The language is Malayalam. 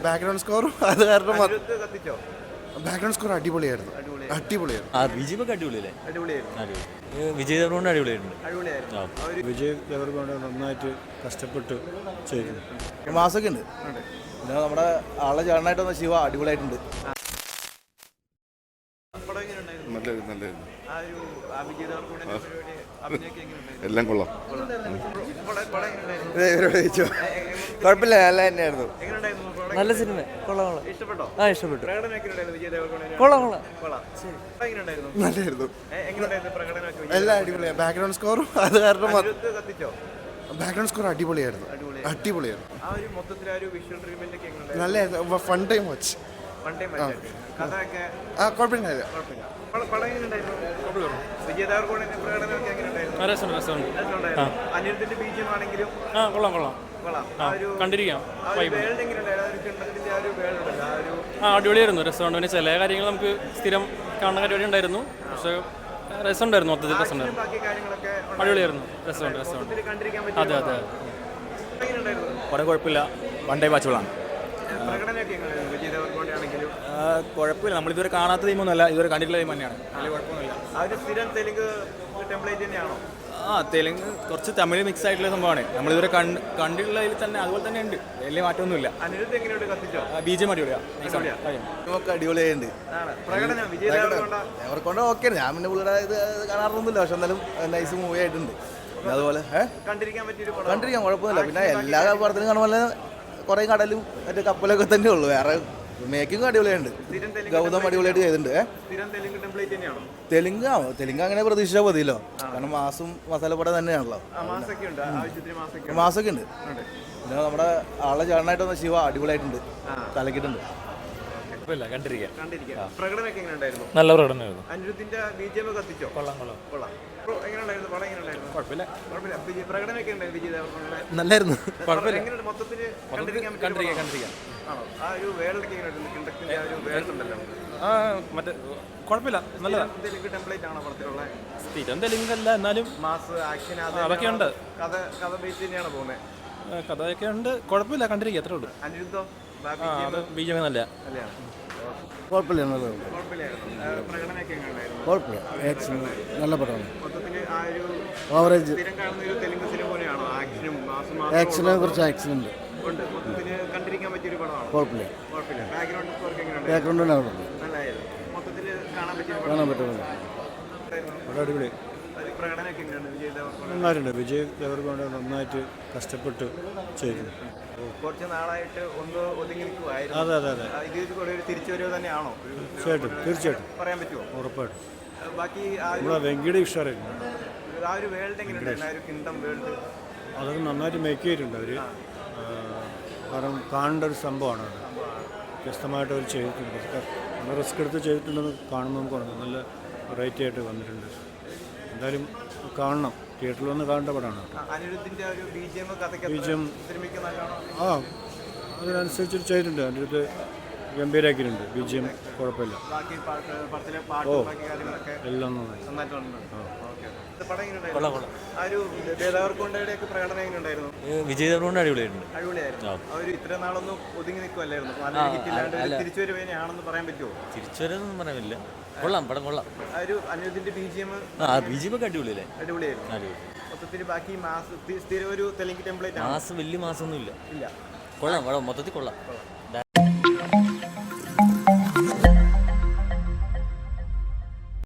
ബാക്ക്ഗ്രൗണ്ട് സ്കോറും അത് കാരണം അനിരുദ്ധ് കത്തിച്ചോ? ബാക്ക്ഗ്രൗണ്ട് സ്കോർ അടിപൊളിയായിരുന്നു. അടിപൊളിയായിരുന്നു. ബിജിഎമ്മൊക്കെ അടിപൊളിയല്ലേ? അടിപൊളിയായിരുന്നു. വിജയ് ദേവരകൊണ്ട അടിപൊളിയായിട്ടുണ്ട്. അടിപൊളിയായിരുന്നു. ആ ഒരു വിജയ് ദേവരകൊണ്ട നന്നായിട്ട് കഷ്ടപ്പെട്ട് ചെയ്തു. മാസമൊക്കെ ഉണ്ട്. പിന്നെ നമ്മുടെ ആളെ ചേട്ടനായിട്ട് വന്ന ശിവ അടിപൊളിയായിട്ടുണ്ട്. പടം എങ്ങനെയുണ്ടായിരുന്നു? നല്ലായിരുന്നു. ആ ഒരു വിജയ് ദേവരകൊണ്ടയുടെ പരിപാടി അഭിനയൊക്കെ എങ്ങനെയുണ്ടായിരുന്നു? എല്ലാം കൊള്ളാം. പടം എങ്ങനെയുണ്ടായിരുന്നു? കുഴപ്പമില്ല, നല്ല തന്നെയായിരുന്നു. എങ്ങനെയുണ്ടായിരുന്നു പടം? നല്ല സിനിമ. കൊള്ളാം. ഇഷ്ടപ്പെട്ടോ? ഇഷ്ടപ്പെട്ടു. പ്രകടനം എങ്ങനെയുണ്ടായിരുന്നു വിജയ് ദേവരകൊണ്ടയുടെ? കൊള്ളാം. കൊള്ളാം. പടം എങ്ങനെയുണ്ടായിരുന്നു? നല്ലായിരുന്നു. എങ്ങനെയുണ്ടായിരുന്നു പ്രകടനമൊക്കെ? എല്ലാം അടിപൊളിയാണ്. ബാക്ക്ഗ്രൗണ്ട് സ്കോറും അത് കാരണം അനിരുദ്ധ് കത്തിച്ചോ? ബാക്ക്ഗ്രൗണ്ട് സ്കോർ അടിപൊളിയായിരുന്നു. അടിപൊളിയായിരുന്നു. ആ ഒരു മൊത്തത്തിൽ ആ ഒരു വിഷ്വൽ ട്രീറ്റ്മെന്റ് ഒക്കെ എങ്ങനെയുണ്ടായിരുന്നു? നല്ലായിരുന്നു. Fun time watch. One time കഥയൊക്കെ കുഴപ്പമില്ല. കുഴപ്പമില്ല. പടം എങ്ങനെയുണ്ടായിരുന്നു? വിജയ് ദേവരകൊണ്ടയുടെ പ്രകടനമൊക്കെ എങ്ങനെയുണ്ടായിരുന്നു? രസമുണ്ടായിരുന്നു. അനിരുദ്ധിന്റെ ബീജം ആണെങ്കിലും കൊള്ളാം. ആ ഒരു കണ്ടിരിക്കാം. ആ ഒരു വേൾഡ് എങ്ങനെയുണ്ടായിരുന്നു? ആ ഒരു കിണ്ണത്തിന്റെ ആ ഒരു വേൾഡ് ഉണ്ടല്ലോ, ആ ഒരു അടിപൊളിയായിരുന്നു. രസമുണ്ട്. പിന്നെ ചില കാര്യങ്ങൾ നമുക്ക് സ്ഥിരം കാണുന്ന പരിപാടി ഉണ്ടായിരുന്നു, പക്ഷേ രസമുണ്ടായിരുന്നു. മൊത്തത്തിൽ രസമുണ്ടായിരുന്നു. ബാക്കി കാര്യങ്ങളൊക്കെ അടിപൊളിയായിരുന്നു. രസമുണ്ട്. മൊത്തത്തിൽ കണ്ടിരിക്കാൻ അതെ. എങ്ങനെയുണ്ടായിരുന്നു? പടം കുഴപ്പമില്ല. One time വാച്ചുകളാണ്. പ്രകടനമൊക്കെ എങ്ങനെയായിരുന്നു? വിജയ് ദേവരകൊണ്ട ആണെങ്കിലും കുഴപ്പമില്ല. നമ്മളിതുവരെ കാണാത്ത ടീമൊന്നുമല്ല, ഇതുവരെ കണ്ടിട്ടുള്ള ടീം തന്നെയാണ്. വലിയ കുഴപ്പമൊന്നുമില്ല. ആ ഒരു സ്ഥിരം തെലുങ്ക് ടെംപ്ലേറ്റ് തന്നെയാണോ? തെലുങ്ക് കുറച്ച് തമിഴ് മിക്സ് ആയിട്ടുള്ള സംഭവമാണ്. നമ്മളിതുവരെ കണ്ടിട്ടുള്ളതിൽ തന്നെ അതുപോലെ തന്നെ ഉണ്ട്. വലിയ മാറ്റമൊന്നുമില്ല. അനിരുദ്ധ് എങ്ങനെയുണ്ട് കത്തിച്ചോ? ബിജിഎം അടിപൊളിയാണ്. നമുക്ക് അടിപൊളിയായിട്ടുണ്ട്. പ്രകടനം വിജയ് ദേവരകൊണ്ട അവർക്ക് ഓക്കെ. ഞാൻ പിന്നെ പുള്ളിയുടെ ഇത് കാണാറൊന്നുമില്ല, പക്ഷെ എന്നാലും നൈസ് മൂവി ആയിട്ടുണ്ട്. പിന്നെ അതുപോലെ കണ്ടിരിക്കാൻ പറ്റിയൊരു പടം. കണ്ടിരിക്കാൻ കുഴപ്പമൊന്നുമില്ല. പിന്നെ എല്ലാ പടത്തിനും കാണുമ്പോൾ കുറേ കടലും മറ്റേ കപ്പലൊക്കെ തന്നെ ഉള്ളൂ. വേറെ മേക്കിംഗ് അടിപൊളിയുണ്ട്. സ്ഥിരം തെലുങ്ക് ഗൗതം അടിപൊളിയായിട്ട് ചെയ്തിട്ടുണ്ട്. സ്ഥിരം തെലുങ്ക് ടെംപ്ലേറ്റ് തന്നെയാണോ? തെലുങ്ക് അങ്ങനെ പ്രതീക്ഷിച്ചാൽ മതിയല്ലോ, കാരണം മാസും മസാലപ്പടം തന്നെയാണല്ലോ. മാസൊക്കെ ഉണ്ട്, ആവശ്യത്തിന് മാസൊക്കെ ഉണ്ട്. പിന്നെ നമ്മുടെ ആളെ ചേട്ടനായിട്ട് വന്ന ശിവ അടിപൊളിയായിട്ടുണ്ട്. കലക്കിയിട്ടുണ്ട്. കണ്ടിരിക്കാം. പ്രകടനമൊക്കെ എങ്ങനെയുണ്ടായിരുന്നു? നല്ല പ്രകടനമായിരുന്നു. അനിരുദ്ധിന്റെ ബിജിഎം കത്തിച്ചോ? കൊള്ളാം. എങ്ങനെയുണ്ടായിരുന്നു? പടം എങ്ങനെയുണ്ടായിരുന്നു? കുഴപ്പമില്ല. പ്രകടനമൊക്കെ ഉണ്ടായിരുന്നു വിജയ് ദേവരകൊണ്ടയുടെ? നല്ലായിരുന്നു. എങ്ങനെയുണ്ട് മൊത്തത്തില് കണ്ടിരിക്കാൻ? ആണോ? ആ ഒരു വേൾഡ് ഒക്കെ എങ്ങനെയുണ്ടായിരുന്നു? കിണ്ടത്തിന്റെ ആ ഒരു വേൾഡ് ഉണ്ടല്ലോ, മറ്റേ കുഴപ്പമില്ല. നല്ലതാ. തെലുങ്ക് ടെംപ്ലേറ്റ് ആണോ പടത്തിലുള്ള? സ്ഥിരം തെലുങ്കല്ല, എന്നാലും മാസ് ആക്ഷൻ അതൊക്കെ ഉണ്ട്. കഥ ബേസ് തന്നെയാണ് പോകുന്നത്. കഥയൊക്കെ ഉണ്ട്. കുഴപ്പമില്ല. കണ്ടിരിക്കുക. അത്രേ ഉള്ളൂ. അനിരുദ്ധോ? അത് ബിജിഎം നല്ല. കുഴപ്പമില്ല. പ്രകടനമൊക്കെ എങ്ങനെയുണ്ടായിരുന്നു? കുഴപ്പമില്ല. നല്ല പടമാണ്. മൊത്തത്തില് ആ ഒരു ആവറേജ്. സ്ഥിരം കാണുന്ന ഒരു തെലുങ്ക് സിനിമ പോലെയാണോ? ആക്ഷനും മാസും ആക്ഷന് കുറച്ച് ആക്ഷൻ ഉണ്ട്. മൊത്തത്തില് കണ്ടിരിക്കാൻ പറ്റിയൊരു പടമാണ്. കുഴപ്പമില്ല. ബാക്ക്ഗ്രൗണ്ട് സ്കോർ എങ്ങനെയുണ്ട്? ബാക്ക്ഗ്രൗണ്ട് നല്ലതായിരുന്നു. മൊത്തത്തില് കാണാൻ പറ്റും. അടിപൊളി. പ്രകടനമൊക്കെ എങ്ങനെയാണ് വിജയ് ദേവരകൊണ്ട? നന്നായിട്ടുണ്ട്. വിജയ് ദേവരകൊണ്ട നന്നായിട്ട് കഷ്ടപ്പെട്ട് ചെയ്തു. കുറച്ച് നാളായിട്ട് ഒന്ന് ഒതുങ്ങി നിൽക്കുമായിരുന്നു. അതെ. ഇതിൽ കൂടെ ഒരു തിരിച്ചുവരവ് തന്നെയാണോ? തീർച്ചയായിട്ടും പറയാൻ പറ്റുമോ? ഉറപ്പായിട്ടും. ബാക്കി നമ്മുടെ വെങ്കിയുടെ ഇഷ്ടമായിരുന്നു. ആ ഒരു വേൾഡ് എങ്ങനെയുണ്ടായിരുന്നു? ആ ഒരു കിങ്ഡം വേൾഡ് അതൊക്കെ നന്നായിട്ട് മേക്ക് ചെയ്തിട്ടുണ്ട് അവർ. കാരണം കാണേണ്ട ഒരു സംഭവമാണ് അത്. വ്യത്യസ്തമായിട്ട് അവർ ചെയ്തിട്ടുണ്ട്. നല്ല റിസ്ക് എടുത്ത് ചെയ്തിട്ടുണ്ടെന്ന് കാണുമ്പോൾ നമുക്ക് പറഞ്ഞു. നല്ല വെറൈറ്റി ആയിട്ട് വന്നിട്ടുണ്ട്. എന്തായാലും കാണണം. തിയേറ്ററിൽ വന്ന് കാണേണ്ട പടമാണ്. അനിരുദ്ധിന്റെ ഒരു ബിജിഎം സിനിമയ്ക്ക് നല്ലോണം അതിനനുസരിച്ച് ചെയ്തിട്ടുണ്ട്. അതിൻ്റെ അടുത്ത് ഗംഭീരാക്കിയിട്ടുണ്ട്. ബിജിഎം കുഴപ്പമില്ല. ബാക്കി പടത്തിലെ പാട്ടും ബാക്കി കാര്യങ്ങളൊക്കെ എല്ലാം നന്നായി. നന്നായിട്ടുണ്ട്. പടം എങ്ങനെയുണ്ടായിരുന്നു? ആ ഒരു ദേവരകൊണ്ടയുടെ ഒക്കെ പ്രകടനം എങ്ങനെയുണ്ടായിരുന്നു? വിജയ് ദേവരകൊണ്ട അടിപൊളിയായിട്ടുണ്ട്. അടിപൊളിയായിരുന്നു. ആ ഒരു ഇത്ര നാളൊന്നും ഒതുങ്ങി നിൽക്കുമല്ലായിരുന്നു. നല്ല ഹിറ്റില്ലാണ്ട് തിരിച്ചുവരവേനെയാണെന്ന് പറയാൻ പറ്റുമോ? തിരിച്ചുവരെയൊന്നും പറയാനില്ല. കൊള്ളാം. പടം കൊള്ളാം. ആ ഒരു അനിരുദ്ധിന്റെ ബിജിഎം ബിജിഎം ഒക്കെ അടിപൊളിയല്ലേ? അടിപൊളിയായിരുന്നു. മൊത്തത്തിൽ ബാക്കി മാസ് സ്ഥിരം ഒരു തെലുങ്ക് ടെംപ്ലേറ്റ് മാസം വലിയ മാസമൊന്നും ഇല്ല. ഇല്ല. കൊള്ളാം. മൊത്തത്തിൽ കൊള്ളാം.